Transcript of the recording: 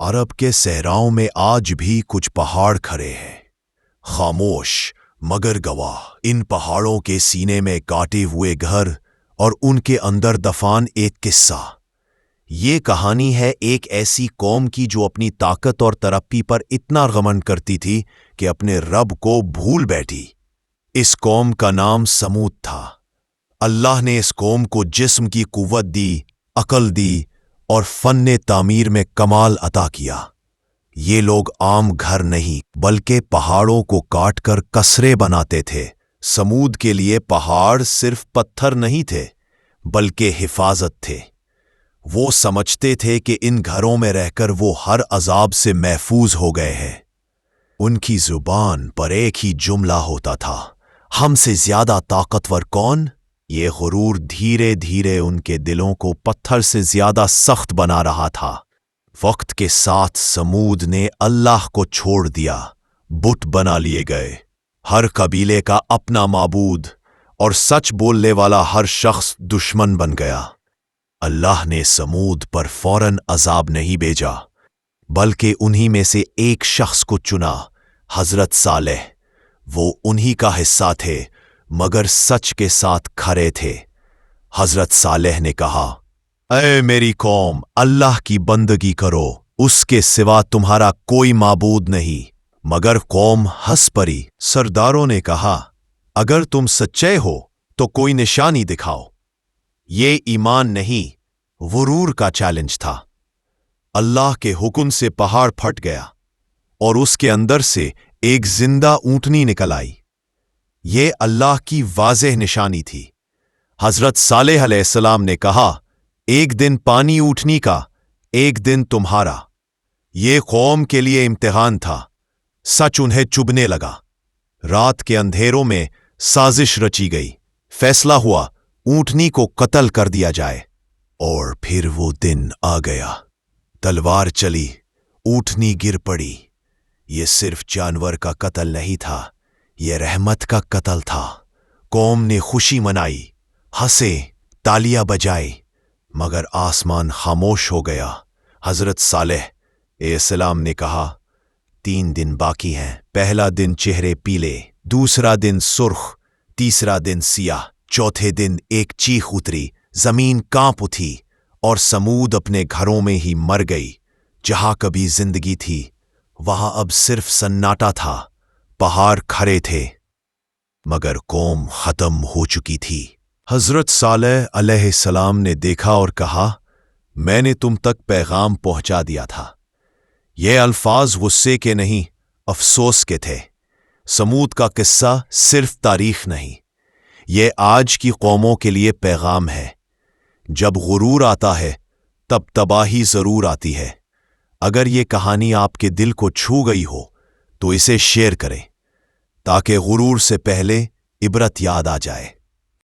عرب کے صحراؤں میں آج بھی کچھ پہاڑ کھڑے ہیں، خاموش مگر گواہ۔ ان پہاڑوں کے سینے میں کاٹے ہوئے گھر اور ان کے اندر دفن ایک قصہ۔ یہ کہانی ہے ایک ایسی قوم کی جو اپنی طاقت اور ترقی پر اتنا گھمنڈ کرتی تھی کہ اپنے رب کو بھول بیٹھی۔ اس قوم کا نام سمود تھا۔ اللہ نے اس قوم کو جسم کی قوت دی، عقل دی اور فن تعمیر میں کمال عطا کیا۔ یہ لوگ عام گھر نہیں بلکہ پہاڑوں کو کاٹ کر قصرے بناتے تھے۔ سمود کے لیے پہاڑ صرف پتھر نہیں تھے بلکہ حفاظت تھے۔ وہ سمجھتے تھے کہ ان گھروں میں رہ کر وہ ہر عذاب سے محفوظ ہو گئے ہیں۔ ان کی زبان پر ایک ہی جملہ ہوتا تھا، ہم سے زیادہ طاقتور کون؟ یہ غرور دھیرے دھیرے ان کے دلوں کو پتھر سے زیادہ سخت بنا رہا تھا۔ وقت کے ساتھ سمود نے اللہ کو چھوڑ دیا، بت بنا لیے گئے۔ ہر قبیلے کا اپنا معبود اور سچ بولنے والا ہر شخص دشمن بن گیا۔ اللہ نے سمود پر فوراً عذاب نہیں بھیجا بلکہ انہی میں سے ایک شخص کو چنا، حضرت صالح۔ وہ انہی کا حصہ تھے مگر سچ کے ساتھ کھڑے تھے۔ حضرت صالح نے کہا، اے میری قوم، اللہ کی بندگی کرو، اس کے سوا تمہارا کوئی معبود نہیں۔ مگر قوم ہنس پڑی۔ سرداروں نے کہا، اگر تم سچے ہو تو کوئی نشانی دکھاؤ۔ یہ ایمان نہیں، غرور کا چیلنج تھا۔ اللہ کے حکم سے پہاڑ پھٹ گیا اور اس کے اندر سے ایک زندہ اونٹنی نکل آئی۔ یہ اللہ کی واضح نشانی تھی۔ حضرت صالح علیہ السلام نے کہا، ایک دن پانی اونٹنی کا، ایک دن تمہارا۔ یہ قوم کے لیے امتحان تھا۔ سچ انہیں چبھنے لگا۔ رات کے اندھیروں میں سازش رچی گئی۔ فیصلہ ہوا اونٹنی کو قتل کر دیا جائے۔ اور پھر وہ دن آ گیا۔ تلوار چلی، اونٹنی گر پڑی۔ یہ صرف جانور کا قتل نہیں تھا، یہ رحمت کا قتل تھا۔ قوم نے خوشی منائی، ہنسے، تالیاں بجائی، مگر آسمان خاموش ہو گیا۔ حضرت صالح علیہ السلام نے کہا، 3 دن باقی ہیں۔ پہلا دن چہرے پیلے، دوسرا دن سرخ، تیسرا دن سیاہ، چوتھے دن ایک چیخ اتری، زمین کانپ اٹھی اور سمود اپنے گھروں میں ہی مر گئی۔ جہاں کبھی زندگی تھی وہاں اب صرف سناٹا تھا۔ پہاڑ کھڑے تھے مگر قوم ختم ہو چکی تھی۔ حضرت صالح علیہ السلام نے دیکھا اور کہا، میں نے تم تک پیغام پہنچا دیا تھا۔ یہ الفاظ غصے کے نہیں، افسوس کے تھے۔ سمود کا قصہ صرف تاریخ نہیں، یہ آج کی قوموں کے لیے پیغام ہے۔ جب غرور آتا ہے تب تباہی ضرور آتی ہے۔ اگر یہ کہانی آپ کے دل کو چھو گئی ہو تو اسے شیئر کریں تاکہ غرور سے پہلے عبرت یاد آ جائے۔